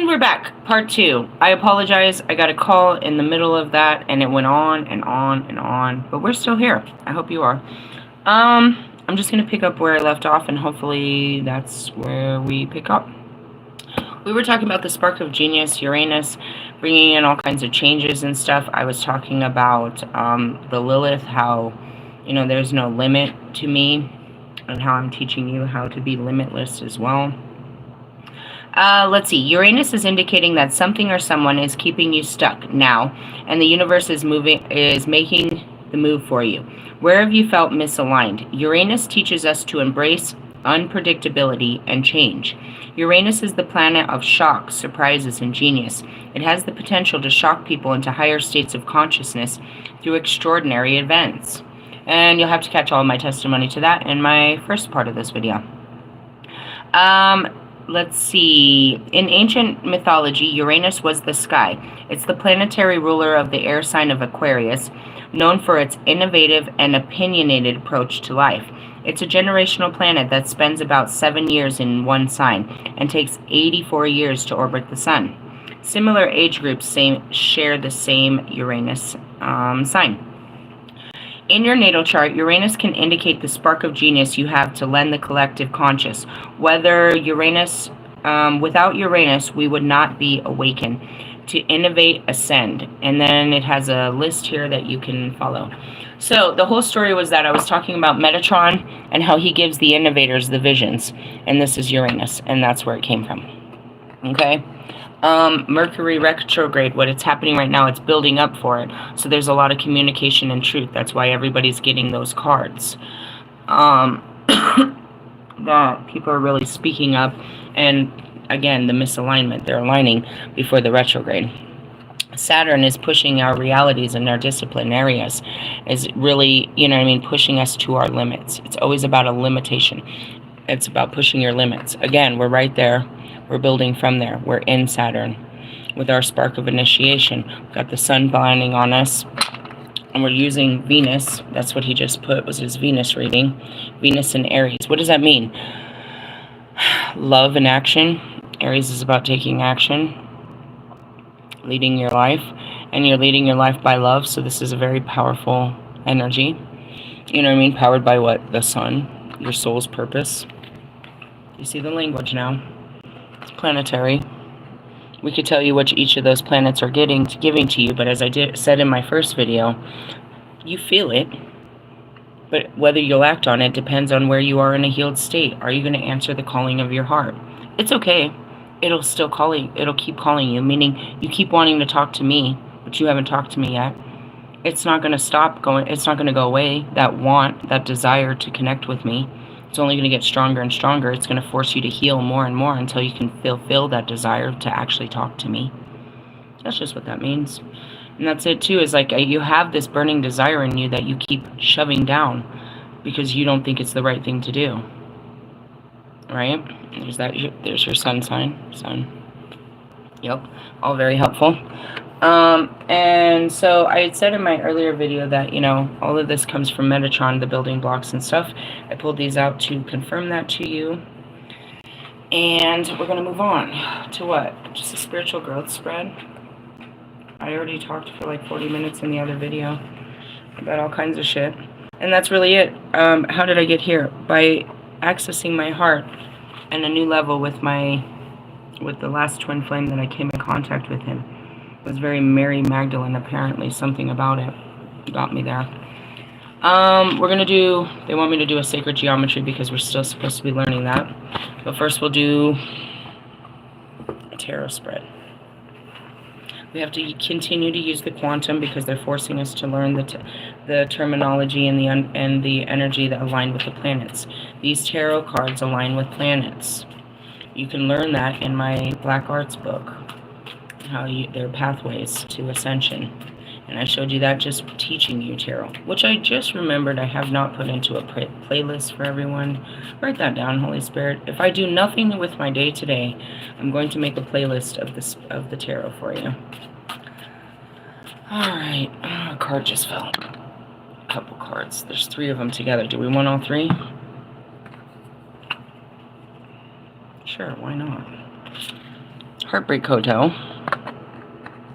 And we're back, part 2. I apologize, I got a call in the middle of that, and it went on and on and on, but we're still here. I hope you are. I'm just going to pick up where I left off, and hopefully that's where we pick up. We were talking about the spark of genius, Uranus, bringing in all kinds of changes and stuff. I was talking about the Lilith, how, there's no limit to me, and how I'm teaching you how to be limitless as well. Let's see. Uranus is indicating that something or someone is keeping you stuck now, and the universe is making the move for you. Where have you felt misaligned? Uranus teaches us to embrace unpredictability and change. Uranus is the planet of shock, surprises, and genius. It has the potential to shock people into higher states of consciousness through extraordinary events. And you'll have to catch all of my testimony to that in my first part of this video. Let's see. In ancient mythology, Uranus was the sky. It's the planetary ruler of the air sign of Aquarius, known for its innovative and opinionated approach to life. It's a generational planet that spends about 7 years in one sign and takes 84 years to orbit the sun. Similar age groups share the same Uranus sign. In your natal chart, Uranus can indicate the spark of genius you have to lend the collective conscious. Without Uranus, we would not be awakened. To innovate, ascend. And then it has a list here that you can follow. So the whole story was that I was talking about Metatron and how he gives the innovators the visions. And this is Uranus, and that's where it came from. Okay? Mercury retrograde, what it's happening right now, it's building up for it. So there's a lot of communication and truth. That's why everybody's getting those cards. That people are really speaking up. And again, the misalignment, they're aligning before the retrograde. Saturn is pushing our realities and our discipline areas, is really, pushing us to our limits. It's always about a limitation. It's about pushing your limits. Again, we're right there. We're building from there. We're in Saturn with our spark of initiation. We've got the sun blinding on us, and we're using Venus. That's what he just put, was his Venus reading. Venus in Aries. What does that mean? Love and action. Aries is about taking action, leading your life, and you're leading your life by love, so this is a very powerful energy. Powered by what? The sun, your soul's purpose. You see the language now. It's planetary. We could tell you what each of those planets are giving to you, but as I said in my first video, you feel it, but whether you'll act on it depends on where you are in a healed state. Are you going to answer the calling of your heart? It's okay. It'll keep calling you, meaning you keep wanting to talk to me, but you haven't talked to me yet. It's not going to stop going. It's not going to go away. That want, that desire to connect with me, it's only going to get stronger and stronger. It's going to force you to heal more and more until you can fulfill that desire to actually talk to me. That's just what that means. And that's it too, is like you have this burning desire in you that you keep shoving down because you don't think it's the right thing to do. Right? There's your sun sign. Sun. Yep. All very helpful. And so I had said in my earlier video that, all of this comes from Metatron, the building blocks and stuff. I pulled these out to confirm that to you. And we're going to move on to what? Just a spiritual growth spread. I already talked for like 40 minutes in the other video about all kinds of shit. And that's really it. How did I get here? By accessing my heart and a new level with the last twin flame that I came in contact with him. It was very Mary Magdalene, apparently. Something about it got me there. They want me to do a sacred geometry because we're still supposed to be learning that. But first we'll do a tarot spread. We have to continue to use the quantum because they're forcing us to learn the terminology and the energy that align with the planets. These tarot cards align with planets. You can learn that in my Black Arts book, their pathways to ascension. And I showed you that just teaching you tarot, which I just remembered I have not put into a playlist for everyone. Write that down, Holy Spirit. If I do nothing with my day today, I'm going to make a playlist of the tarot for you. Alright, a card just fell. A couple cards. There's 3 of them together. Do we want all 3? Sure, why not? Heartbreak Hotel.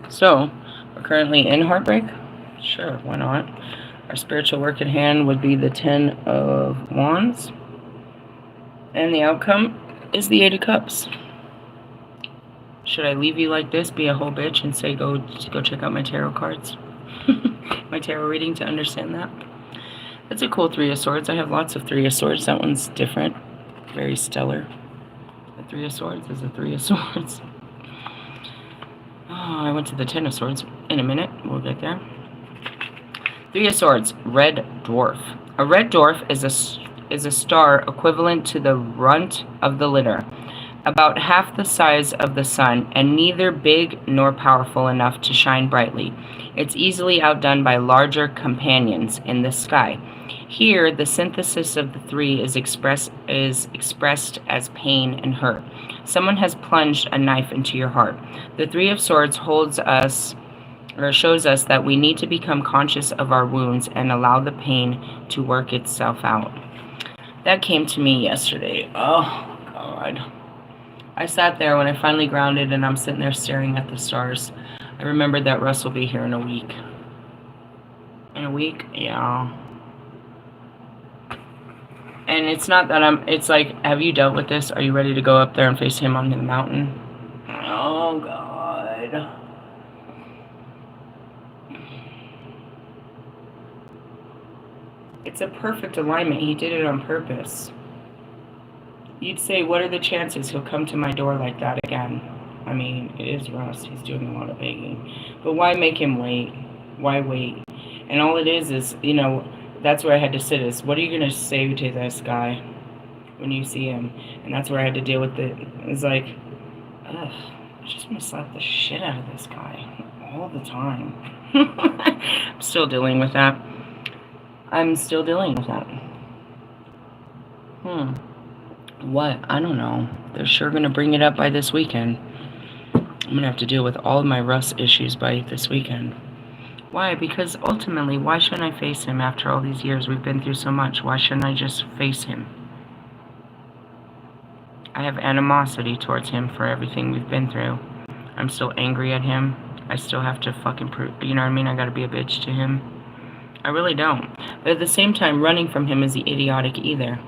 So, we're currently in heartbreak? Sure, why not? Our spiritual work at hand would be the 10 of Wands. And the outcome is the 8 of Cups. Should I leave you like this, be a whole bitch, and say go check out my tarot cards? My tarot reading to understand that? That's a cool 3 of Swords. I have lots of 3 of Swords. That one's different. Very stellar. The 3 of Swords is a 3 of Swords. Oh, I went to the 10 of Swords. In a minute, we'll get there. 3 of Swords, Red Dwarf. A red dwarf is a star equivalent to the runt of the litter, about half the size of the sun, and neither big nor powerful enough to shine brightly. It's easily outdone by larger companions in the sky. Here, the synthesis of the 3 is expressed as pain and hurt. Someone has plunged a knife into your heart. The 3 of Swords shows us that we need to become conscious of our wounds and allow the pain to work itself out. That came to me yesterday. Oh, God. I sat there when I finally grounded and I'm sitting there staring at the stars. I remembered that Russ will be here in a week. In a week? Yeah. And it's not that it's like, have you dealt with this? Are you ready to go up there and face him on the mountain? Oh, God. It's a perfect alignment. He did it on purpose. You'd say, what are the chances he'll come to my door like that again? I mean, it is Russ. He's doing a lot of begging. But why make him wait? Why wait? And all it is, you know, that's where I had to sit is, what are you going to say to this guy when you see him? And that's where I had to deal with it. It's like, ugh, I just want to slap the shit out of this guy all the time. I'm still dealing with that. What? I don't know. They're sure going to bring it up by this weekend. I'm going to have to deal with all of my Russ issues by this weekend. Why? Because ultimately, why shouldn't I face him after all these years? We've been through so much. Why shouldn't I just face him? I have animosity towards him for everything we've been through. I'm still angry at him. I still have to fucking prove, you know what I mean? I gotta be a bitch to him. I really don't. But at the same time, running from him isn't idiotic either.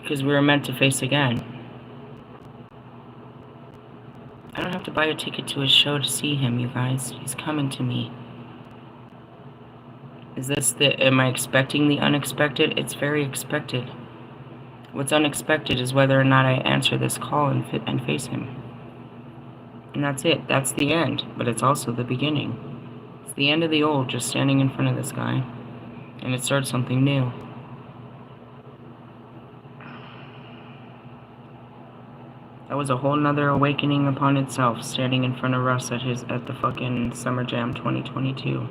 Because we were meant to face again. I don't have to buy a ticket to his show to see him, you guys. He's coming to me. Am I expecting the unexpected? It's very expected. What's unexpected is whether or not I answer this call and face him. And that's it. That's the end. But it's also the beginning. It's the end of the old, just standing in front of this guy. And it starts something new. That was a whole nother awakening upon itself, standing in front of Russ at the fucking Summer Jam 2022.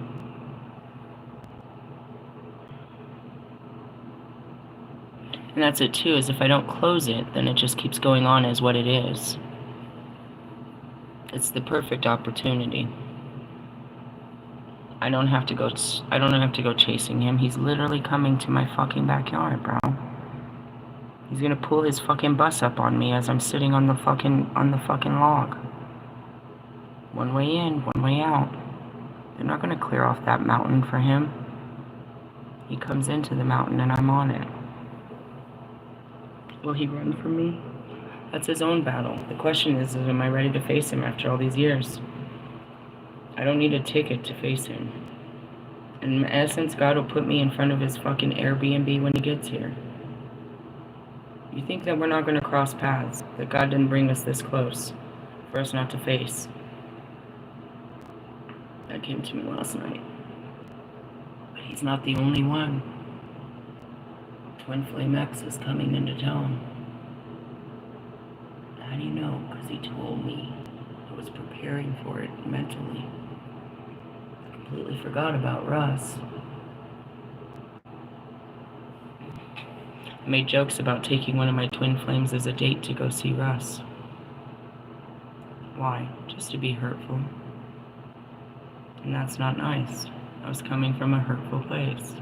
And that's it too, is if I don't close it, then it just keeps going on as what it is. It's the perfect opportunity. I don't have to go chasing him. He's literally coming to my fucking backyard, bro. He's gonna pull his fucking bus up on me as I'm sitting on the fucking log. One way in, one way out. They're not gonna clear off that mountain for him. He comes into the mountain and I'm on it. Will he run from me? That's his own battle. The question is, am I ready to face him after all these years? I don't need a ticket to face him. In essence, God will put me in front of his fucking Airbnb when he gets here. You think that we're not going to cross paths? That God didn't bring us this close for us not to face? That came to me last night. But he's not the only one. Twin Flame X is coming into town. How do you know? Because he told me. I was preparing for it mentally. I completely forgot about Russ. I made jokes about taking one of my twin flames as a date to go see Russ. Why? Just to be hurtful. And that's not nice. I was coming from a hurtful place.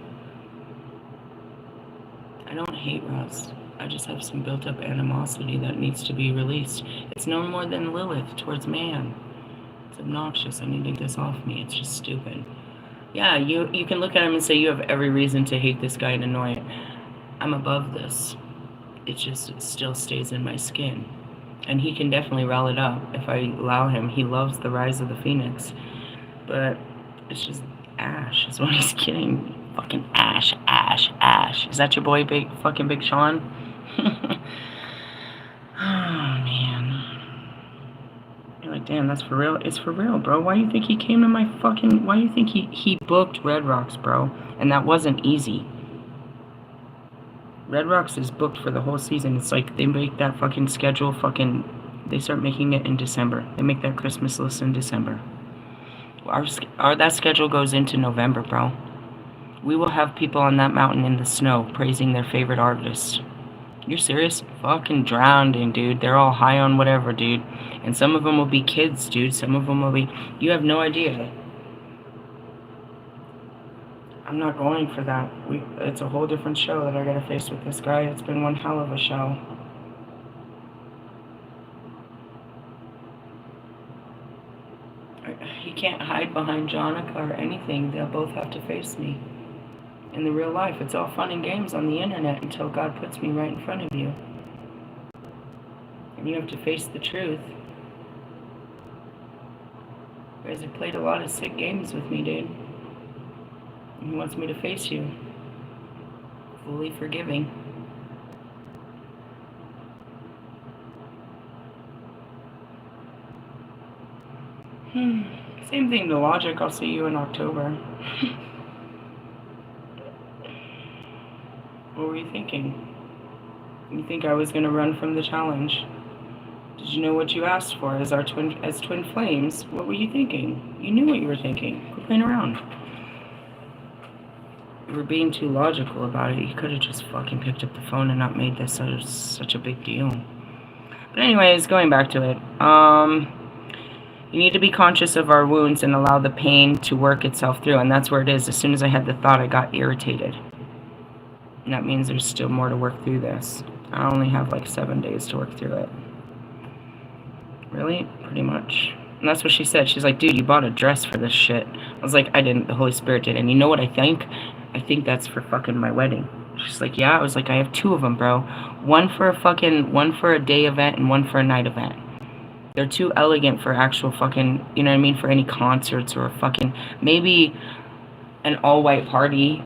I don't hate Russ. I just have some built-up animosity that needs to be released. It's no more than Lilith towards man. It's obnoxious. I need to get this off me. It's just stupid. Yeah, you can look at him and say you have every reason to hate this guy and annoy it. I'm above this. It still stays in my skin. And he can definitely rile it up if I allow him. He loves the rise of the phoenix. But it's just ash is what he's getting. Fucking ash, ash, ash. Is that your boy, Big Sean? Oh, man. You're like, damn, that's for real? It's for real, bro. Why do you think he came to my fucking... Why do you think he booked Red Rocks, bro? And that wasn't easy. Red Rocks is booked for the whole season. It's like they make that fucking schedule They start making it in December. They make that Christmas list in December. That schedule goes into November, bro. We will have people on that mountain in the snow praising their favorite artist. You're serious? Fucking drowning, dude. They're all high on whatever, dude. And some of them will be kids, dude. Some of them will be... You have no idea. I'm not going for that. It's a whole different show that I gotta face with this guy. It's been one hell of a show. He can't hide behind Jonica or anything. They'll both have to face me. In the real life, it's all fun and games on the internet until God puts me right in front of you. And you have to face the truth. You guys have played a lot of sick games with me, dude. And he wants me to face you. Fully forgiving. Same thing to Logic. I'll see you in October. What were you thinking? You think I was gonna run from the challenge? Did you know what you asked for as twin flames? What were you thinking? You knew what you were thinking. Quit playing around. You were being too logical about it. You could have just fucking picked up the phone and not made this such a big deal. But anyways, going back to it. You need to be conscious of our wounds and allow the pain to work itself through. And that's where it is. As soon as I had the thought, I got irritated. And that means there's still more to work through this. I only have like 7 days to work through it. Really? Pretty much. And that's what she said. She's like, dude, you bought a dress for this shit. I was like, I didn't. The Holy Spirit did. And you know what I think? I think that's for fucking my wedding. She's like, yeah. I was like, I have 2 of them, bro. One for a day event and one for a night event. They're too elegant for actual fucking, you know what I mean? For any concerts or fucking, maybe an all-white party.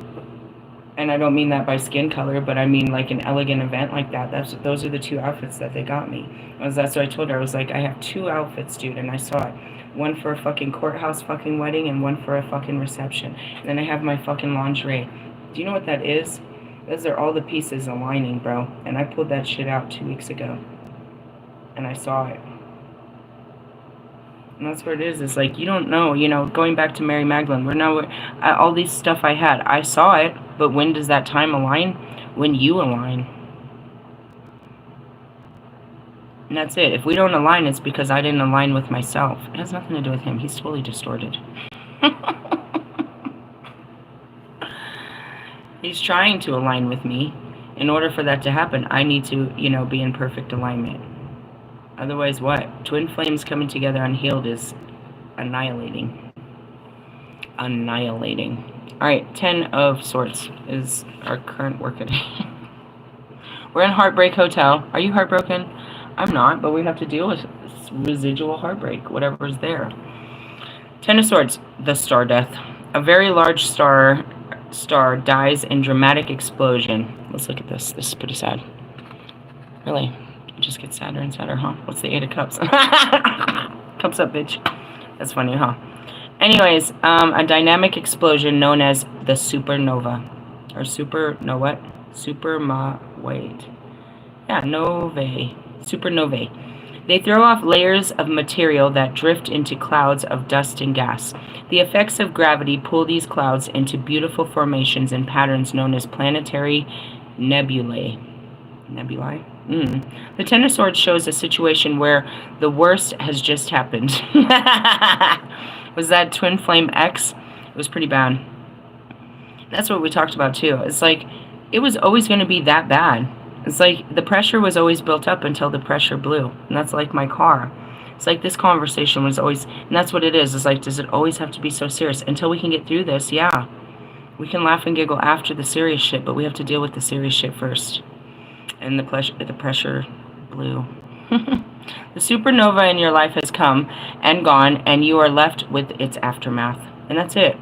And I don't mean that by skin color, but I mean like an elegant event like that. Those are the 2 outfits that they got me. That's what I told her. I was like, I have 2 outfits, dude, and I saw it. One for a fucking courthouse fucking wedding and one for a fucking reception. And then I have my fucking lingerie. Do you know what that is? Those are all the pieces aligning, bro. And I pulled that shit out 2 weeks ago. And I saw it. And that's what it is. It's like, you don't know, you know, going back to Mary Magdalene, all these stuff I had, I saw it, but when does that time align? When you align. And that's it. If we don't align, it's because I didn't align with myself. It has nothing to do with him. He's totally distorted. He's trying to align with me. In order for that to happen, I need to, you know, be in perfect alignment. Otherwise, what? Twin flames coming together unhealed is annihilating. Annihilating. Alright, 10 of Swords is our current workaday. We're in Heartbreak Hotel. Are you heartbroken? I'm not, but we have to deal with residual heartbreak, whatever's there. 10 of Swords, the star death. A very large star dies in dramatic explosion. Let's look at this. This is pretty sad. Really? It just gets sadder and sadder, huh? What's the 8 of Cups? Cups up, bitch. That's funny, huh? Anyways, a dynamic explosion known as the supernova. Or supernovae. They throw off layers of material that drift into clouds of dust and gas. The effects of gravity pull these clouds into beautiful formations and patterns known as planetary nebulae. Nebulae? The 10 of Swords shows a situation where the worst has just happened. Was that Twin Flame X? It was pretty bad. That's what we talked about too. It's like, it was always going to be that bad. It's like the pressure was always built up until the pressure blew. And that's like my car. It's like this conversation was always, and that's what it is. It's like, does it always have to be so serious? Until we can get through this, yeah. We can laugh and giggle after the serious shit, but we have to deal with the serious shit first. And the pressure blew. The supernova in your life has come and gone, and you are left with its aftermath. And that's it.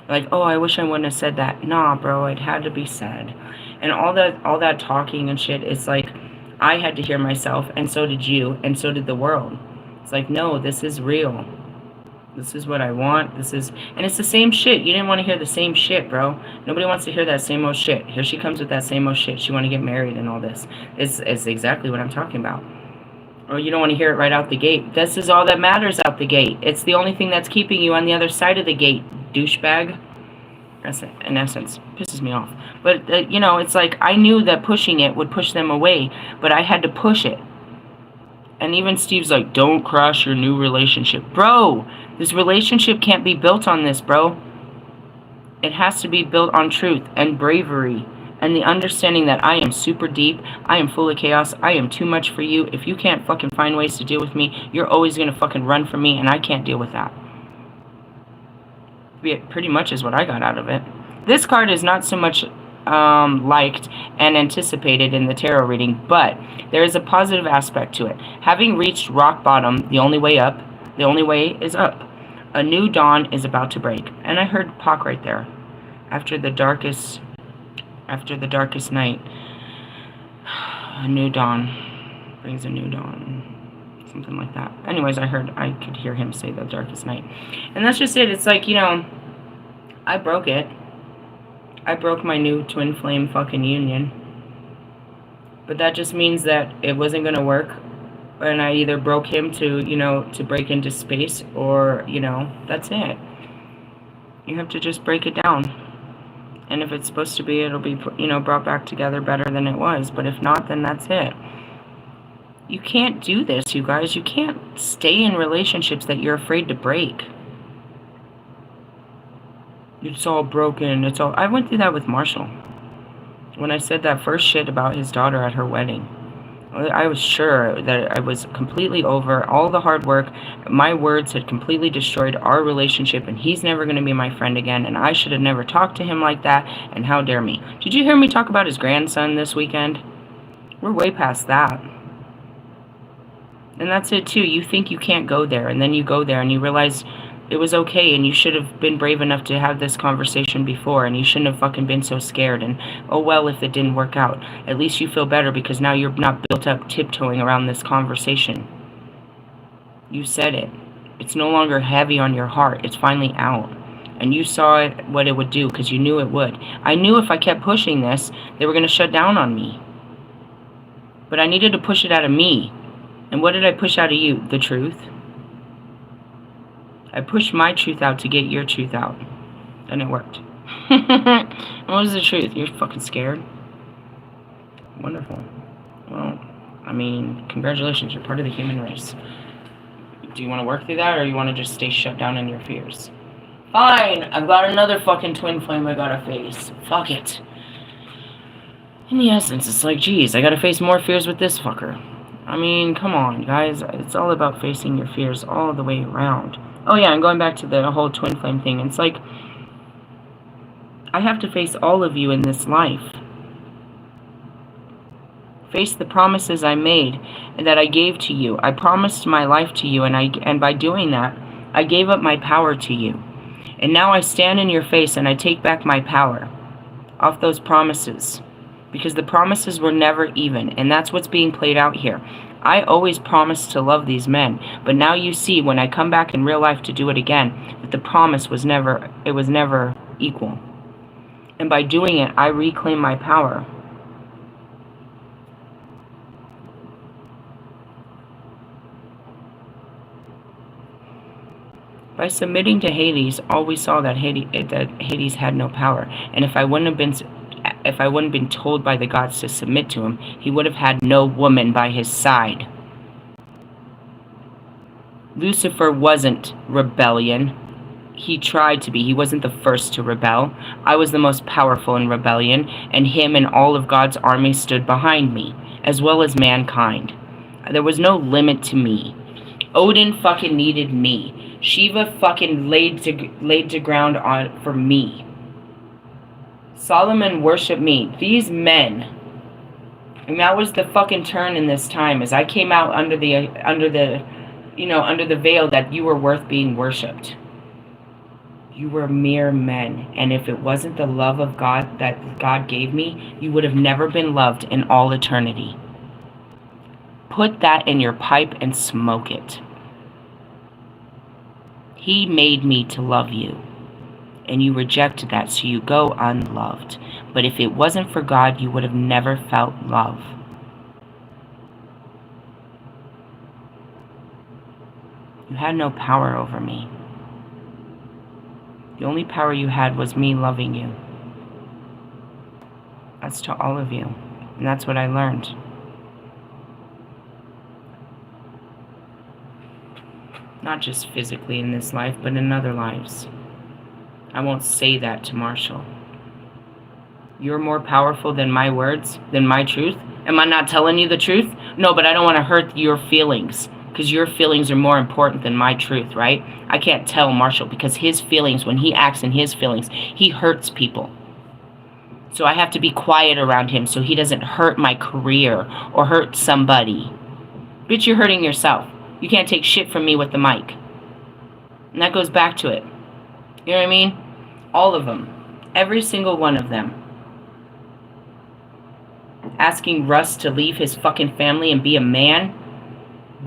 Like, oh, I wish I wouldn't have said that. Nah, bro, it had to be said. And all that talking and shit, it's like, I had to hear myself, and so did you, and so did the world. It's like, no, this is real. This is what I want. And it's the same shit. You didn't want to hear the same shit, bro. Nobody wants to hear that same old shit. Here she comes with that same old shit. She want to get married and all this. It's exactly what I'm talking about. Or you don't want to hear it right out the gate. This is all that matters out the gate. It's the only thing that's keeping you on the other side of the gate, douchebag. That's it, in essence. Pisses me off. But, it's like I knew that pushing it would push them away, but I had to push it. And even Steve's like, don't crash your new relationship. Bro, this relationship can't be built on this, bro. It has to be built on truth and bravery and the understanding that I am super deep. I am full of chaos. I am too much for you. If you can't fucking find ways to deal with me, you're always going to fucking run from me, and I can't deal with that. It pretty much is what I got out of it. This card is not so much liked and anticipated in the tarot reading, but there is a positive aspect to it. Having reached rock bottom, the only way is up. A new dawn is about to break. And I heard Pac right there. After the darkest night, a new dawn brings a new dawn. Something like that. Anyways, I could hear him say the darkest night. And that's just it. It's like, I broke it. I broke my new twin flame fucking union. But that just means that it wasn't going to work. And I either broke him to break into space, or, that's it. You have to just break it down. And if it's supposed to be, it'll be, brought back together better than it was. But if not, then that's it. You can't do this, you guys. You can't stay in relationships that you're afraid to break. It's all broken. I went through that with Marshall. When I said that first shit about his daughter at her wedding, I was sure that I was completely over all the hard work. My words had completely destroyed our relationship, and he's never going to be my friend again, and I should have never talked to him like that, and how dare me. Did you hear me talk about his grandson this weekend? We're way past that. And that's it too. You think you can't go there, and then you go there and you realize it was okay, and you should have been brave enough to have this conversation before, and you shouldn't have fucking been so scared, and oh well if it didn't work out. At least you feel better because now you're not built up tiptoeing around this conversation. You said it. It's no longer heavy on your heart. It's finally out. And you saw it, what it would do, because you knew it would. I knew if I kept pushing this, they were going to shut down on me. But I needed to push it out of me. And what did I push out of you? The truth. I pushed my truth out to get your truth out. And it worked. What was the truth? You're fucking scared? Wonderful. Well, I mean, congratulations. You're part of the human race. Do you want to work through that, or you want to just stay shut down in your fears? Fine. I've got another fucking twin flame I gotta face. Fuck it. In the essence, it's like, geez, I gotta face more fears with this fucker. I mean, come on, guys. It's all about facing your fears all the way around. Oh, yeah, and going back to the whole twin flame thing, it's like, I have to face all of you in this life. Face the promises I made and that I gave to you. I promised my life to you, and by doing that, I gave up my power to you. And now I stand in your face and I take back my power off those promises. Because the promises were never even, and that's what's being played out here. I always promised to love these men, but now you see when I come back in real life to do it again, that the promise was never equal. And by doing it, I reclaim my power. By submitting to Hades, all we saw that Hades had no power, and if I wouldn't have been told by the gods to submit to him, he would have had no woman by his side. Lucifer wasn't rebellion. He tried to be. He wasn't the first to rebel. I was the most powerful in rebellion, and him and all of God's army stood behind me, as well as mankind. There was no limit to me. Odin fucking needed me. Shiva fucking laid to ground on for me. Solomon worshiped me. These men, and that was the fucking turn in this time, as I came out under the veil that you were worth being worshipped. You were mere men, and if it wasn't the love of God that God gave me, you would have never been loved in all eternity. Put that in your pipe and smoke it. He made me to love you, and you rejected that, so you go unloved. But if it wasn't for God, you would have never felt love. You had no power over me. The only power you had was me loving you. That's to all of you. And that's what I learned. Not just physically in this life, but in other lives. I won't say that to Marshall. You're more powerful than my words, than my truth. Am I not telling you the truth? No, but I don't want to hurt your feelings, because your feelings are more important than my truth, right? I can't tell Marshall, because his feelings, when he acts in his feelings, he hurts people. So I have to be quiet around him so he doesn't hurt my career or hurt somebody. Bitch, you're hurting yourself. You can't take shit from me with the mic. And that goes back to it. You know what I mean? All of them. Every single one of them. Asking Russ to leave his fucking family and be a man.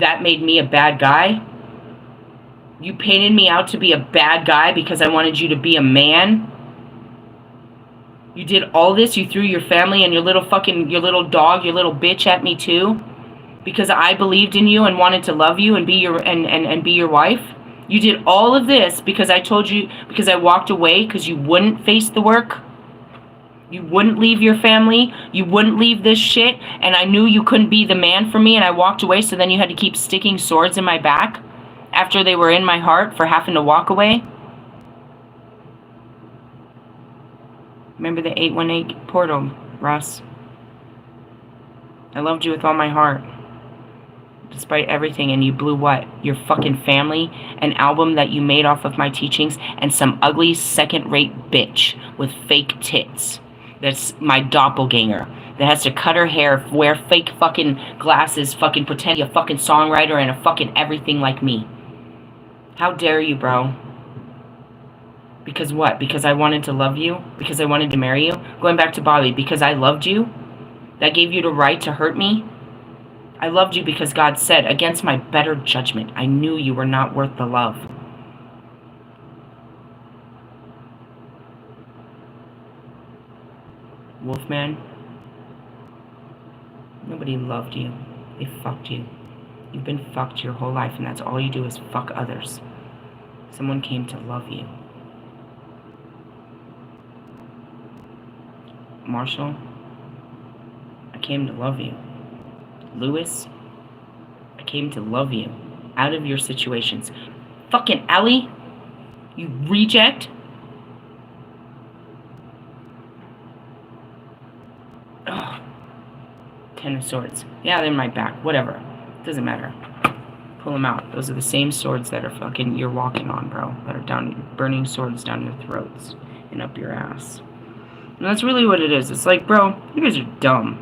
That made me a bad guy. You painted me out to be a bad guy because I wanted you to be a man. You did all this. You threw your family and your little dog, your little bitch at me too. Because I believed in you and wanted to love you and be your wife. You did all of this because I told you, because I walked away because you wouldn't face the work. You wouldn't leave your family. You wouldn't leave this shit. And I knew you couldn't be the man for me, and I walked away, so then you had to keep sticking swords in my back after they were in my heart for having to walk away. Remember the 818 portal, Russ. I loved you with all my heart. Despite everything, and you blew what? Your fucking family, an album that you made off of my teachings, and some ugly second-rate bitch with fake tits. That's my doppelganger. That has to cut her hair, wear fake fucking glasses, fucking pretend to be a fucking songwriter and a fucking everything like me. How dare you, bro? Because what? Because I wanted to love you? Because I wanted to marry you? Going back to Bobby, because I loved you? That gave you the right to hurt me? I loved you because God said, against my better judgment, I knew you were not worth the love. Wolfman, nobody loved you. They fucked you. You've been fucked your whole life, and that's all you do is fuck others. Someone came to love you. Marshall, I came to love you. Lewis, I came to love you out of your situations. Fucking Ellie, you reject. Ugh. 10 of Swords. Yeah, they're in my back. Whatever. Doesn't matter. Pull them out. Those are the same swords that are fucking you're walking on, bro. That are down, burning swords down your throats and up your ass. And that's really what it is. It's like, bro, you guys are dumb.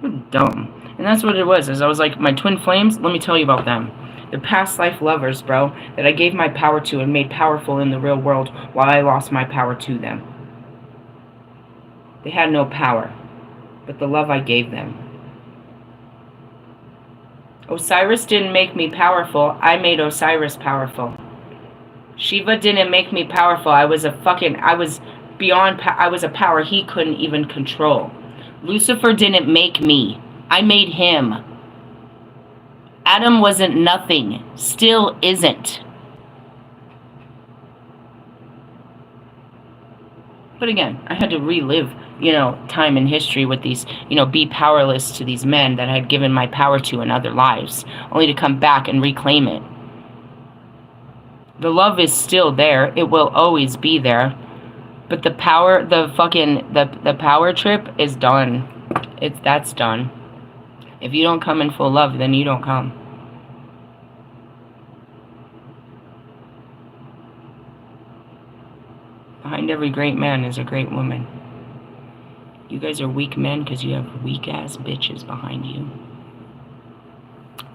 You're dumb. And that's what it was. As I was like, my twin flames, let me tell you about them. They're past life lovers, bro, that I gave my power to and made powerful in the real world while I lost my power to them. They had no power, but the love I gave them. Osiris didn't make me powerful. I made Osiris powerful. Shiva didn't make me powerful. I was a power he couldn't even control. Lucifer didn't make me. I made him. Adam wasn't nothing. Still isn't. But again, I had to relive, time in history with these, be powerless to these men that I had given my power to in other lives, only to come back and reclaim it. The love is still there. It will always be there. But the power, the power trip is done. That's done. If you don't come in full love, then you don't come. Behind every great man is a great woman. You guys are weak men because you have weak ass bitches behind you.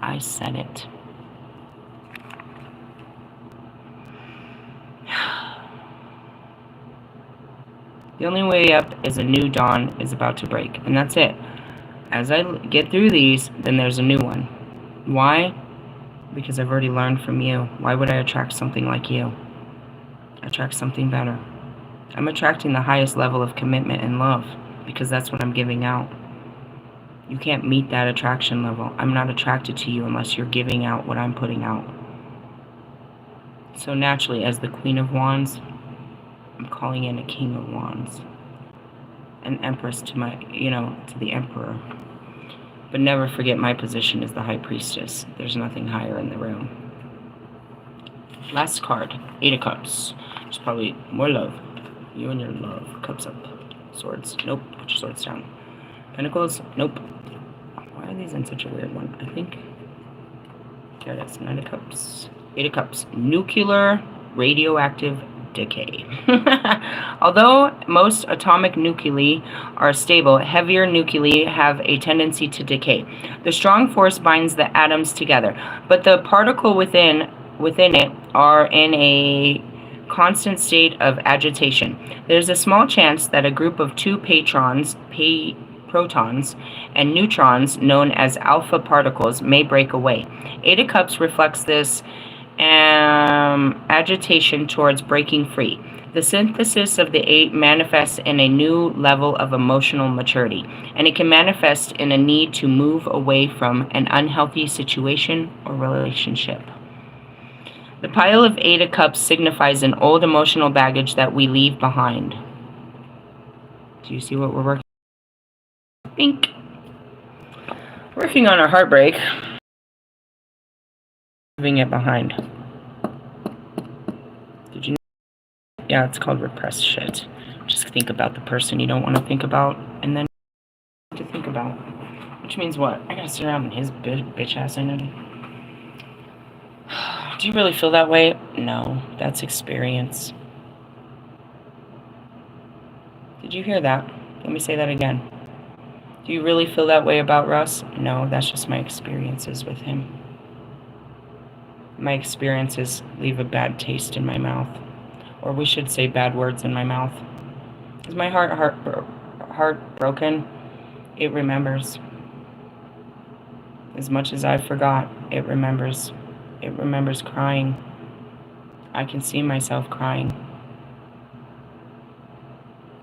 I said it. The only way up is a new dawn is about to break, and that's it. As I get through these, then there's a new one. Why? Because I've already learned from you. Why would I attract something like you? Attract something better. I'm attracting the highest level of commitment and love because that's what I'm giving out. You can't meet that attraction level. I'm not attracted to you unless you're giving out what I'm putting out. So naturally, as the Queen of Wands, I'm calling in a King of Wands. An Empress to my, to the Emperor. But never forget my position as the High Priestess. There's nothing higher in the room. Last card, 8 of Cups. There's probably more love. You and your love. Cups up. Swords. Nope. Put your swords down. Pentacles. Nope. Why are these in such a weird one? I think. There it is. 9 of Cups. 8 of Cups. Nuclear radioactive decay. Although most atomic nuclei are stable, heavier nuclei have a tendency to decay. The strong force binds the atoms together, but the particle within it are in a constant state of agitation. There's a small chance that a group of two protons and neutrons, known as alpha particles, may break away. 8 of Cups reflects this agitation towards breaking free. The synthesis of the 8 manifests in a new level of emotional maturity, and it can manifest in a need to move away from an unhealthy situation or relationship. The pile of 8 of Cups signifies an old emotional baggage that we leave behind. Do you see what we're working on? Think. Working on our heartbreak. Leaving it behind. Did you know? Yeah, it's called repressed shit. Just think about the person you don't want to think about, and then to think about. Which means what? I gotta sit around in his bitch ass energy. Do you really feel that way? No, that's experience. Did you hear that? Let me say that again. Do you really feel that way about Russ? No, that's just my experiences with him. My experiences leave a bad taste in my mouth. Or we should say bad words in my mouth. Is my heart broken? It remembers. As much as I forgot, it remembers. It remembers crying. I can see myself crying.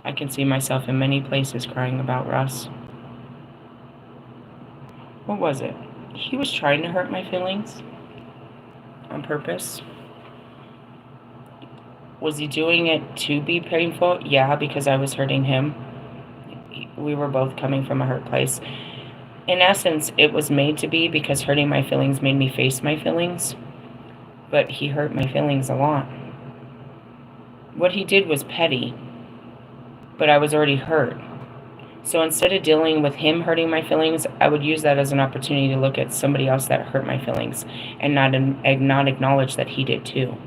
I can see myself in many places crying about Russ. What was it? He was trying to hurt my feelings on purpose. Was he doing it to be painful? Yeah, because I was hurting him. We were both coming from a hurt place. In essence, it was made to be because hurting my feelings made me face my feelings. But he hurt my feelings a lot. What he did was petty. But I was already hurt. So instead of dealing with him hurting my feelings, I would use that as an opportunity to look at somebody else that hurt my feelings and not acknowledge that he did too.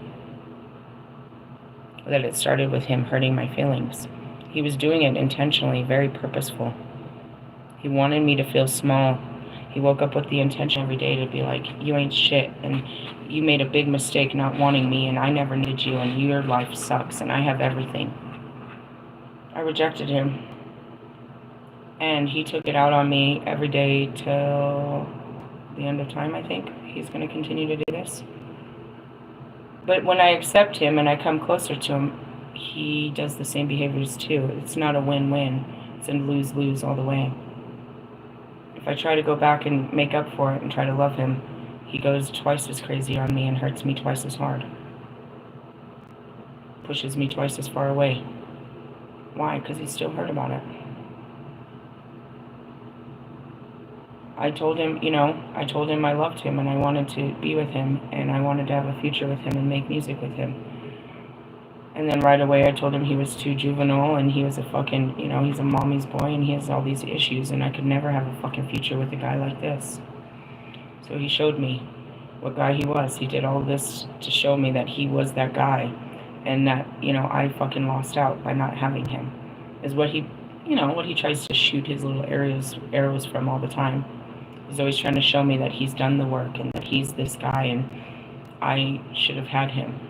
That it started with him hurting my feelings. He was doing it intentionally, very purposeful. He wanted me to feel small. He woke up with the intention every day to be like, you ain't shit, and you made a big mistake not wanting me, and I never needed you, and your life sucks, and I have everything. I rejected him. And he took it out on me every day till the end of time, I think. He's going to continue to do this. But when I accept him and I come closer to him, he does the same behaviors too. It's not a win-win. It's a lose-lose all the way. If I try to go back and make up for it and try to love him, he goes twice as crazy on me and hurts me twice as hard. Pushes me twice as far away. Why? Because he's still hurt about it. I told him, you know, I told him I loved him and I wanted to be with him and I wanted to have a future with him and make music with him. And then right away I told him he was too juvenile and he was a fucking, you know, he's a mommy's boy and he has all these issues and I could never have a fucking future with a guy like this. So he showed me what guy he was. He did all this to show me that he was that guy and that, you know, I fucking lost out by not having him. Is what he, you know, what he tries to shoot his little arrows from all the time. He's always trying to show me that he's done the work and that he's this guy and I should have had him.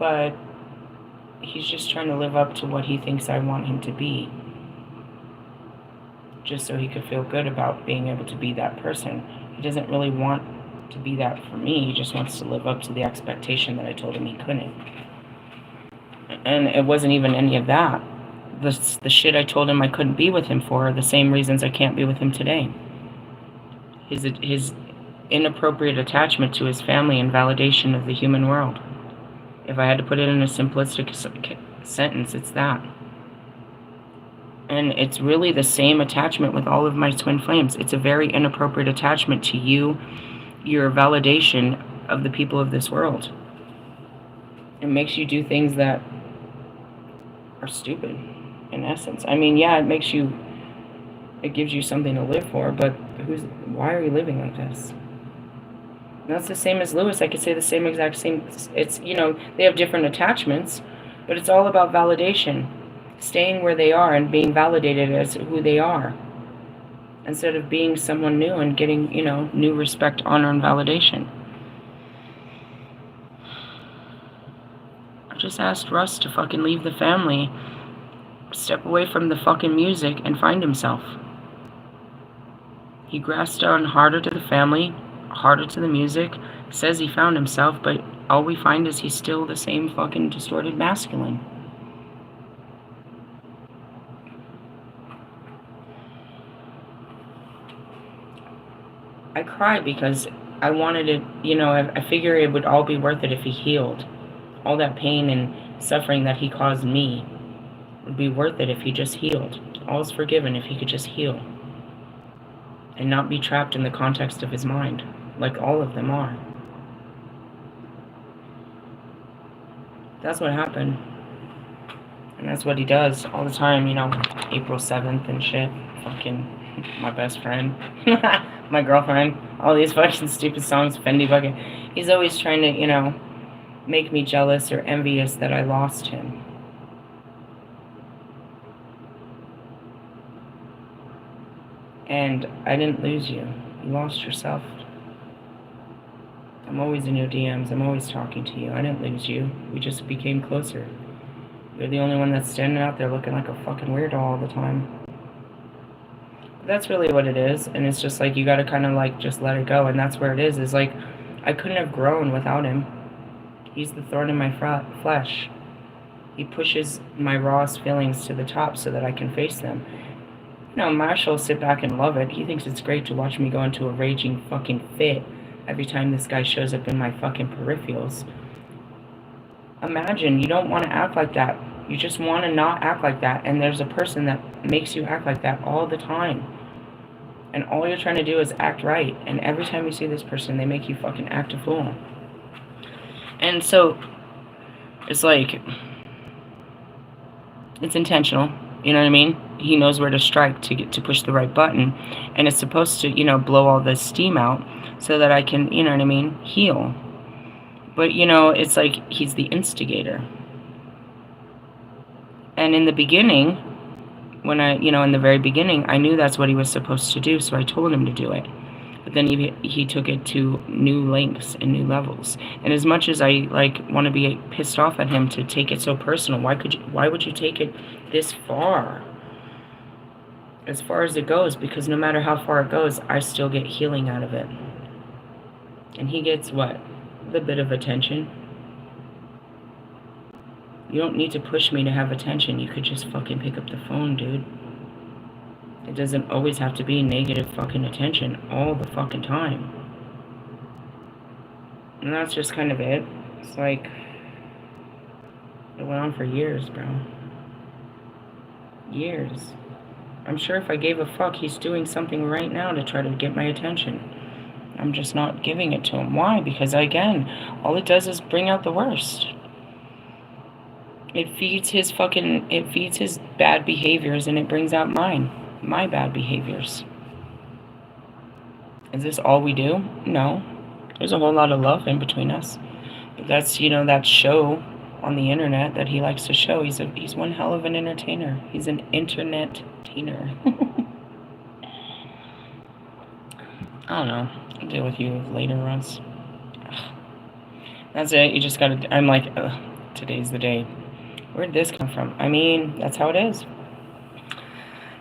But he's just trying to live up to what he thinks I want him to be. Just so he could feel good about being able to be that person. He doesn't really want to be that for me. He just wants to live up to the expectation that I told him he couldn't. And it wasn't even any of that. The shit I told him I couldn't be with him for are the same reasons I can't be with him today. His inappropriate attachment to his family and validation of the human world. If I had to put it in a simplistic sentence, it's that. And it's really the same attachment with all of my twin flames. It's a very inappropriate attachment to you, your validation of the people of this world. It makes you do things that are stupid, in essence. I mean, yeah, it gives you something to live for, but why are you living like this? And that's the same as Lewis. I could say the same exact same. It's, you know, they have different attachments, but it's all about validation. Staying where they are and being validated as who they are. Instead of being someone new and getting, you know, new respect, honor, and validation. I just asked Russ to fucking leave the family, step away from the fucking music, and find himself. He grasped on harder to the family, harder to the music, says he found himself, but all we find is he's still the same fucking distorted masculine. I cry because I wanted it, you know, I figure it would all be worth it if he healed. All that pain and suffering that he caused me would be worth it if he just healed. All's forgiven if he could just heal. And not be trapped in the context of his mind, like all of them are. That's what happened. And that's what he does all the time, you know, April 7th and shit. Fucking my best friend. My girlfriend. All these fucking stupid songs, Fendi Bucket. He's always trying to, you know, make me jealous or envious that I lost him. And I didn't lose you. You lost yourself. I'm always in your DMs. I'm always talking to you. I didn't lose you. We just became closer. You're the only one that's standing out there looking like a fucking weirdo all the time. But that's really what it is. And it's just like you gotta kind of like just let it go. And that's where it is like I couldn't have grown without him. He's the thorn in my flesh. He pushes my rawest feelings to the top so that I can face them. You know, Marshall will sit back and love it. He thinks it's great to watch me go into a raging fucking fit every time this guy shows up in my fucking peripherals. Imagine, you don't want to act like that. You just want to not act like that. And there's a person that makes you act like that all the time. And all you're trying to do is act right. And every time you see this person, they make you fucking act a fool. And so, it's like, it's intentional. You know what I mean? He knows where to strike to push the right button. And it's supposed to, you know, blow all this steam out so that I can, you know what I mean, heal. But, you know, it's like he's the instigator. And in the beginning, when in the very beginning, I knew that's what he was supposed to do, so I told him to do it. But then he took it to new lengths and new levels. And as much as I, like, want to be pissed off at him to take it so personal, why would you take it this far? As far as it goes, because no matter how far it goes, I still get healing out of it. And he gets what? A bit of attention. You don't need to push me to have attention. You could just fucking pick up the phone, dude. It doesn't always have to be negative fucking attention all the fucking time. And that's just kind of it. It's like, it went on for years, bro. Years. I'm sure if I gave a fuck, he's doing something right now to try to get my attention. I'm just not giving it to him. Why? Because, again, all it does is bring out the worst. It feeds his bad behaviors, and it brings out my bad behaviors. Is this all we do? No. There's a whole lot of love in between us. But that's, that show on the internet that he likes to show. He's one hell of an entertainer. He's an internet-tainer. I don't know. I'll deal with you later, Russ. That's it. You just gotta... I'm like, today's the day. Where'd this come from? I mean, that's how it is.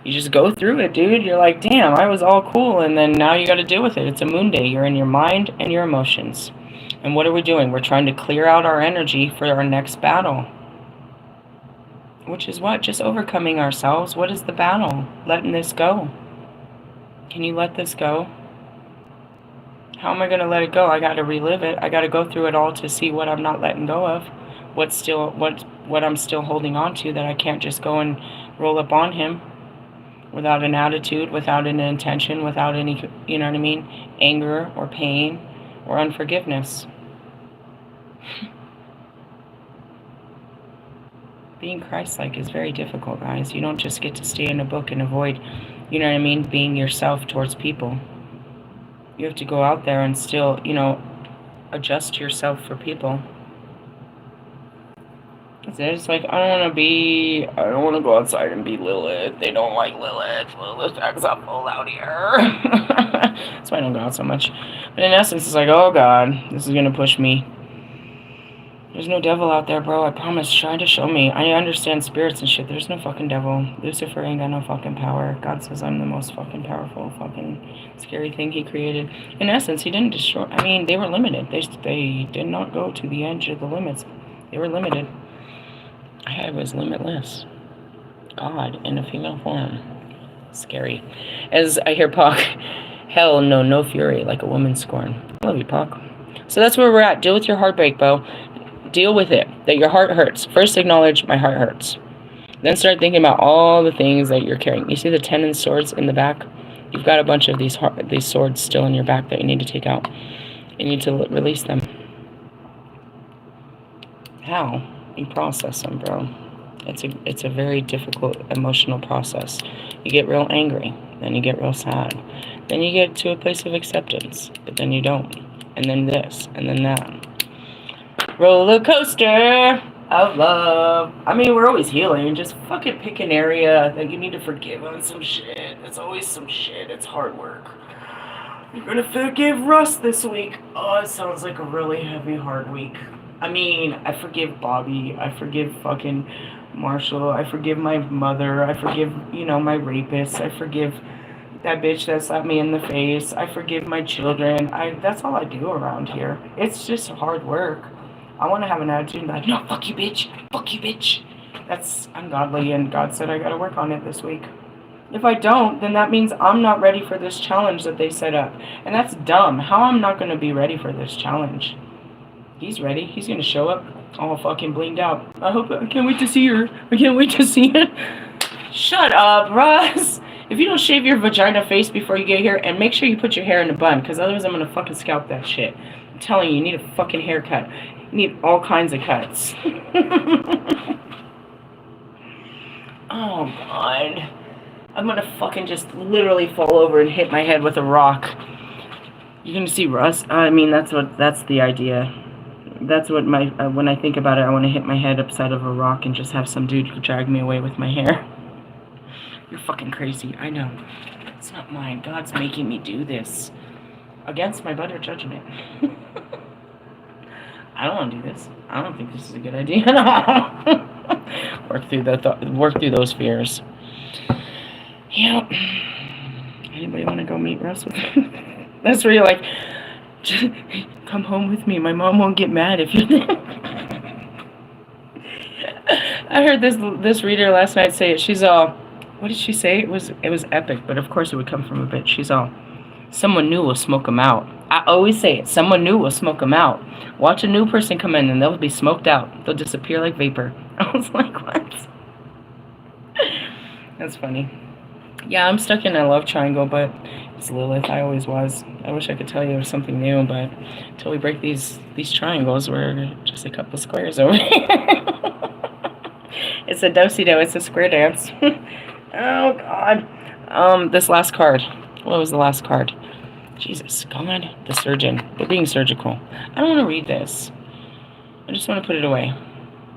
You just go through it, dude. You're like, damn, I was all cool, and then now you gotta deal with it. It's a moon day. You're in your mind and your emotions. And what are we doing? We're trying to clear out our energy for our next battle. Which is what? Just overcoming ourselves. What is the battle? Letting this go. Can you let this go? How am I going to let it go? I got to relive it. I got to go through it all to see what I'm not letting go of. What I'm still holding on to that I can't just go and roll up on him without an attitude, without an intention, without any, you know what I mean, anger or pain or unforgiveness. Being Christ-like is very difficult, guys. You don't just get to stay in a book and avoid, you know what I mean, being yourself towards people. You have to go out there and still, adjust yourself for people. It's like, I don't want to go outside and be Lilith. They don't like Lilith. Lilith acts up full out here. That's why I don't go out so much. But in essence, it's like, oh God, this is going to push me. There's no devil out there, bro. I promise. Try to show me. I understand spirits and shit. There's no fucking devil. Lucifer ain't got no fucking power. God says I'm the most fucking powerful fucking scary thing he created. In essence, he didn't destroy... I mean, they were limited. They did not go to the edge of the limits. They were limited. I was limitless. God in a female form. Scary. As I hear Pac, hell no fury like a woman scorn. I love you, Pac. So that's where we're at. Deal with your heartbreak, Bo. Deal with it. That your heart hurts. First acknowledge my heart hurts. Then start thinking about all the things that you're carrying. You see the 10 swords in the back? You've got a bunch of these swords still in your back that you need to take out. You need to release them. How? You process them, bro. It's a very difficult emotional process. You get real angry, then you get real sad, then you get to a place of acceptance, but then you don't, and then this, and then that. Roller coaster of love. I mean, we're always healing. Just fucking pick an area that you need to forgive on some shit. It's always some shit. It's hard work. You're gonna forgive Russ this week. Oh, it sounds like a really heavy, hard week. I mean, I forgive Bobby. I forgive fucking Marshall. I forgive my mother. I forgive, my rapist. I forgive that bitch that slapped me in the face. I forgive my children. That's all I do around here. It's just hard work. I want to have an attitude and be like, no, fuck you, bitch. Fuck you, bitch. That's ungodly, and God said I got to work on it this week. If I don't, then that means I'm not ready for this challenge that they set up. And that's dumb. How I'm not going to be ready for this challenge? He's ready. He's going to show up all fucking blinged out. I can't wait to see her. I can't wait to see it. Shut up, Russ. If you don't shave your vagina face before you get here, and make sure you put your hair in a bun, because otherwise I'm going to fucking scalp that shit. I'm telling you, you need a fucking haircut. You need all kinds of cuts. Oh, God. I'm going to fucking just literally fall over and hit my head with a rock. You're going to see Russ. I mean, that's the idea. That's what when I think about it, I want to hit my head upside of a rock and just have some dude drag me away with my hair. You're fucking crazy. I know. It's not mine. God's making me do this. Against my better judgment. I don't want to do this. I don't think this is a good idea at all. Work through those fears. Yep. Anybody want to go meet Russ with me? That's where you're like, come home with me. My mom won't get mad if you're there. I heard this reader last night say it. She's all, what did she say? It was epic, but of course it would come from a bitch. She's all, someone new will smoke them out. I always say it. Someone new will smoke them out. Watch a new person come in and they'll be smoked out. They'll disappear like vapor. I was like, what? That's funny. Yeah, I'm stuck in a love triangle, but it's Lilith. I always was. I wish I could tell you something new, but until we break these triangles, we're just a couple squares over here. It's a do-si-do. It's a square dance. Oh, God. This last card. What was the last card? Jesus, God. The surgeon. They're being surgical. I don't want to read this. I just want to put it away.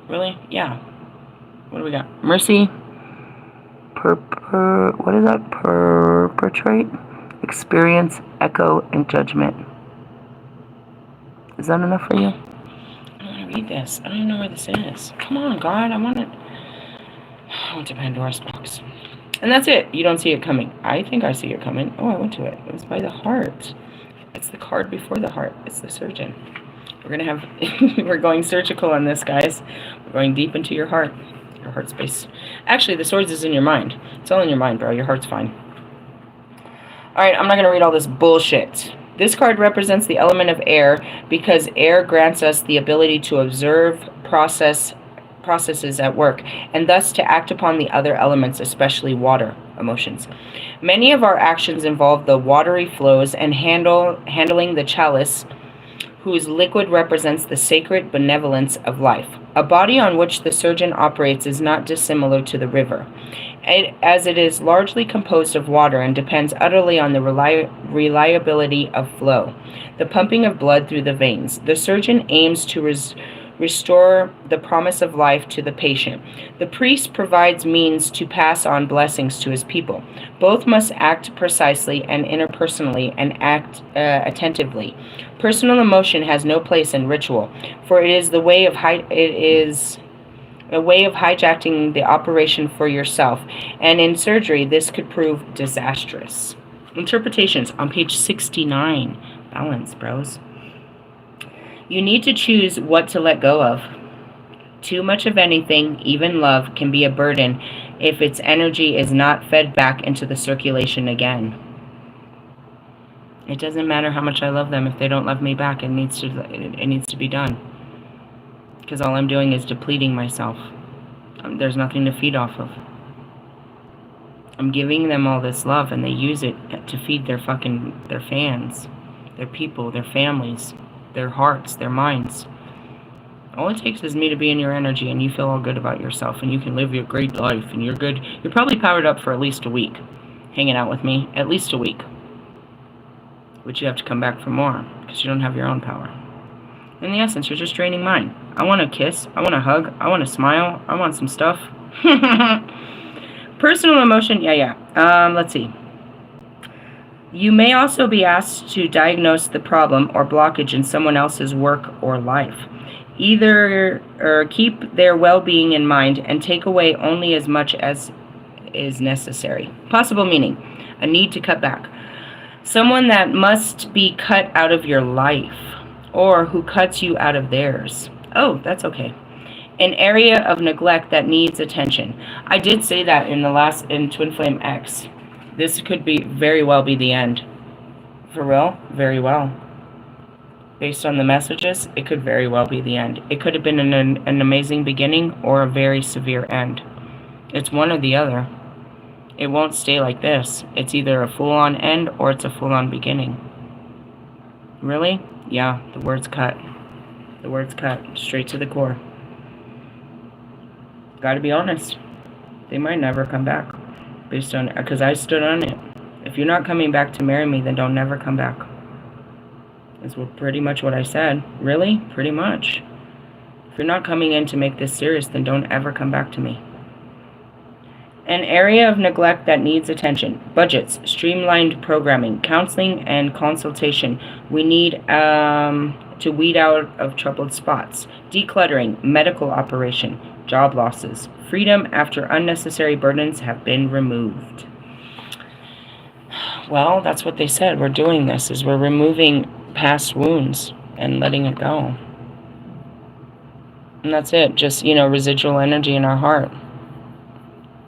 Really? Yeah. What do we got? Mercy. What is that? Perpetrate? Experience, echo, and judgment. Is that enough for you? I don't want to read this. I don't even know where this is. Come on, God. I want to Pandora's box. And that's it. You don't see it coming. I think I see it coming. Oh, I went to it. It was by the heart. It's the card before the heart. It's the surgeon. We're going to have... we're going surgical on this, guys. We're going deep into your heart. Your heart space. Actually, the swords is in your mind. It's all in your mind, bro. Your heart's fine. Alright, I'm not going to read all this bullshit. This card represents the element of air because air grants us the ability to observe processes at work, and thus to act upon the other elements, especially water emotions. Many of our actions involve the watery flows and handling the chalice, whose liquid represents the sacred benevolence of life. A body on which the surgeon operates is not dissimilar to the river, as it is largely composed of water and depends utterly on the reliability of flow, the pumping of blood through the veins. The surgeon aims to restore the promise of life to the patient. The priest provides means to pass on blessings to his people. Both must act precisely and interpersonally and act attentively. Personal emotion has no place in ritual, for it is a way of hijacking the operation for yourself, and in surgery this could prove disastrous. Interpretations on page 69. Balance, bros. You need to choose what to let go of. Too much of anything, even love, can be a burden if its energy is not fed back into the circulation again. It doesn't matter how much I love them if they don't love me back. It needs to be done. Because all I'm doing is depleting myself. There's nothing to feed off of. I'm giving them all this love and they use it to feed their fans, their people, their families, their hearts, their minds. All it takes is me to be in your energy and you feel all good about yourself and you can live your great life and you're good. You're probably powered up for at least a week hanging out with me, at least a week. But you have to come back for more because you don't have your own power. In the essence, you're just draining mine. I want to kiss, I want to hug, I want to smile, I want some stuff. Personal emotion, let's see. You may also be asked to diagnose the problem or blockage in someone else's work or life. Either keep their well-being in mind and take away only as much as is necessary. Possible meaning, a need to cut back. Someone that must be cut out of your life, or who cuts you out of theirs. Oh, that's okay. An area of neglect that needs attention. I did say that in Twin Flame X. This could very well be the end. For real? Very well. Based on the messages, it could very well be the end. It could have been an amazing beginning or a very severe end. It's one or the other. It won't stay like this. It's either a full-on end or it's a full-on beginning. Really? Yeah, the word's cut. The word's cut. Straight to the core. Gotta be honest. They might never come back. Based on... Because I stood on it. If you're not coming back to marry me, then don't never come back. That's pretty much what I said. Really? Pretty much. If you're not coming in to make this serious, then don't ever come back to me. An area of neglect that needs attention. Budgets, streamlined programming, counseling, and consultation. We need to weed out of troubled spots. Decluttering, medical operation, job losses. Freedom after unnecessary burdens have been removed. Well, that's what they said. We're doing this, is we're removing past wounds and letting it go. And that's it. Just, residual energy in our heart.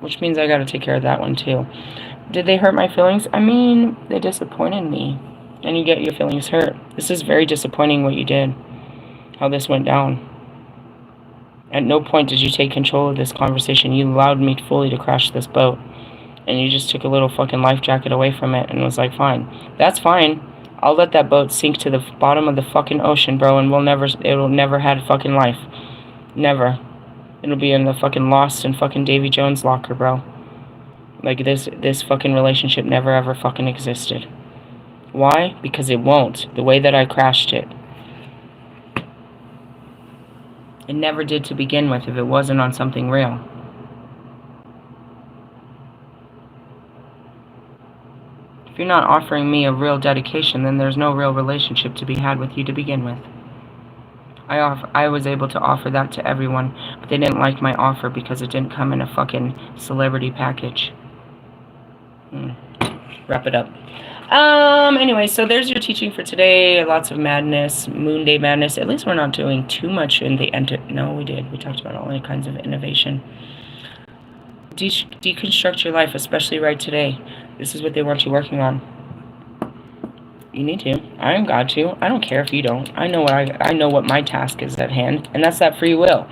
Which means I got to take care of that one too. Did they hurt my feelings? I mean, they disappointed me. And you get your feelings hurt. This is very disappointing what you did. How this went down. At no point did you take control of this conversation. You allowed me fully to crash this boat. And you just took a little fucking life jacket away from it and was like, fine. That's fine. I'll let that boat sink to the bottom of the fucking ocean, bro, and it'll never have fucking life. Never. It'll be in the fucking Lost and fucking Davy Jones locker, bro. Like, this fucking relationship never ever fucking existed. Why? Because it won't. The way that I crashed it. It never did to begin with if it wasn't on something real. If you're not offering me a real dedication, then there's no real relationship to be had with you to begin with. I was able to offer that to everyone, but they didn't like my offer because it didn't come in a fucking celebrity package. Wrap it up. Anyway, so there's your teaching for today. Lots of madness, Moon Day madness. At least we're not doing too much in the no, we did. We talked about all kinds of innovation. Deconstruct your life, especially right today. This is what they want you working on. You need to. I am God to. I don't care if you don't. I know what my task is at hand, and that's that free will.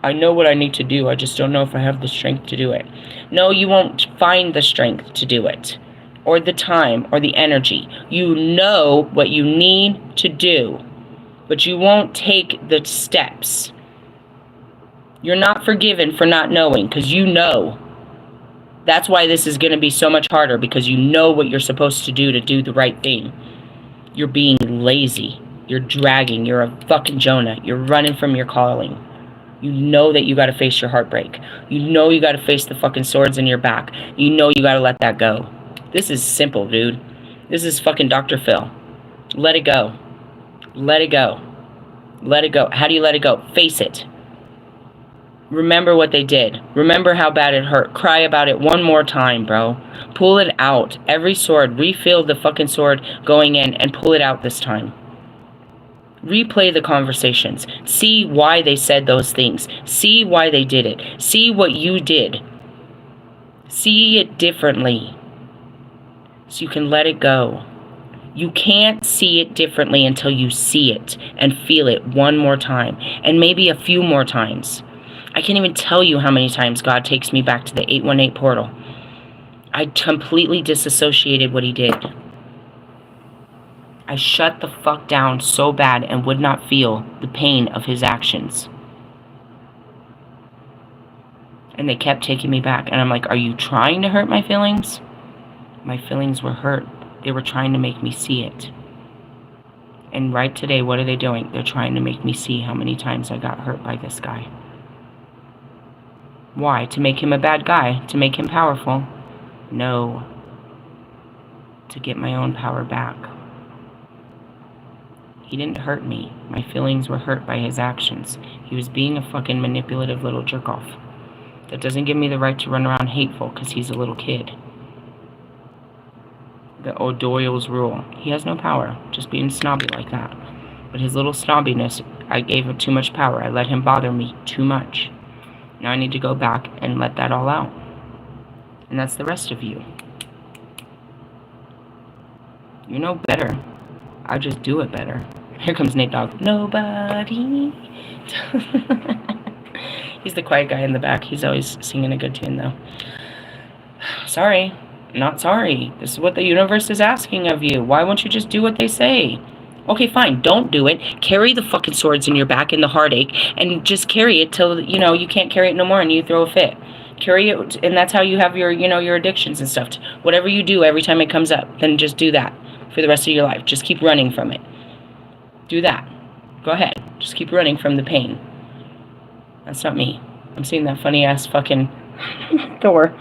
I know what I need to do. I just don't know if I have the strength to do it. No, you won't find the strength to do it, or the time, or the energy. You know what you need to do, but you won't take the steps. You're not forgiven for not knowing, because you know. That's why this is going to be so much harder, because you know what you're supposed to do the right thing. You're being lazy. You're dragging. You're a fucking Jonah. You're running from your calling. You know that you got to face your heartbreak. You know you got to face the fucking swords in your back. You know you got to let that go. This is simple, dude. This is fucking Dr. Phil. Let it go. Let it go. Let it go. How do you let it go? Face it. Remember what they did. Remember how bad it hurt. Cry about it one more time, bro. Pull it out. Every sword. Refill the fucking sword going in and pull it out this time. Replay the conversations. See why they said those things. See why they did it. See what you did. See it differently. So you can let it go. You can't see it differently until you see it and feel it one more time. And maybe a few more times. I can't even tell you how many times God takes me back to the 818 portal. I completely disassociated what he did. I shut the fuck down so bad and would not feel the pain of his actions. And they kept taking me back. And I'm like, are you trying to hurt my feelings? My feelings were hurt. They were trying to make me see it. And right today, what are they doing? They're trying to make me see how many times I got hurt by this guy. Why? To make him a bad guy? To make him powerful? No. To get my own power back. He didn't hurt me. My feelings were hurt by his actions. He was being a fucking manipulative little jerk-off. That doesn't give me the right to run around hateful because he's a little kid. The O'Doyle's rule. He has no power. Just being snobby like that. But his little snobbiness, I gave him too much power. I let him bother me too much. Now I need to go back and let that all out. And that's the rest of you. You know better. I just do it better. Here comes Nate Dogg. Nobody. He's the quiet guy in the back. He's always singing a good tune, though. Sorry. Not sorry. This is what the universe is asking of you. Why won't you just do what they say? Okay, fine, don't do it. Carry the fucking swords in your back and the heartache, and just carry it till, you can't carry it no more and you throw a fit. Carry it, and that's how you have your, your addictions and stuff. Whatever you do every time it comes up, then just do that for the rest of your life. Just keep running from it. Do that. Go ahead. Just keep running from the pain. That's not me. I'm seeing that funny-ass fucking Thor.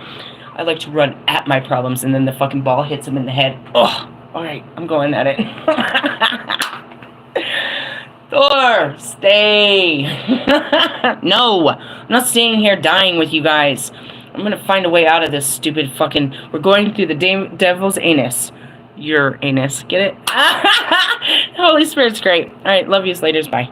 I like to run at my problems, and then the fucking ball hits him in the head. Ugh. Alright, I'm going at it. Thor, stay. No, I'm not staying here dying with you guys. I'm gonna find a way out of this stupid fucking... We're going through the devil's anus. Your anus, get it? Holy Spirit's great. Alright, love you, Slaters, bye.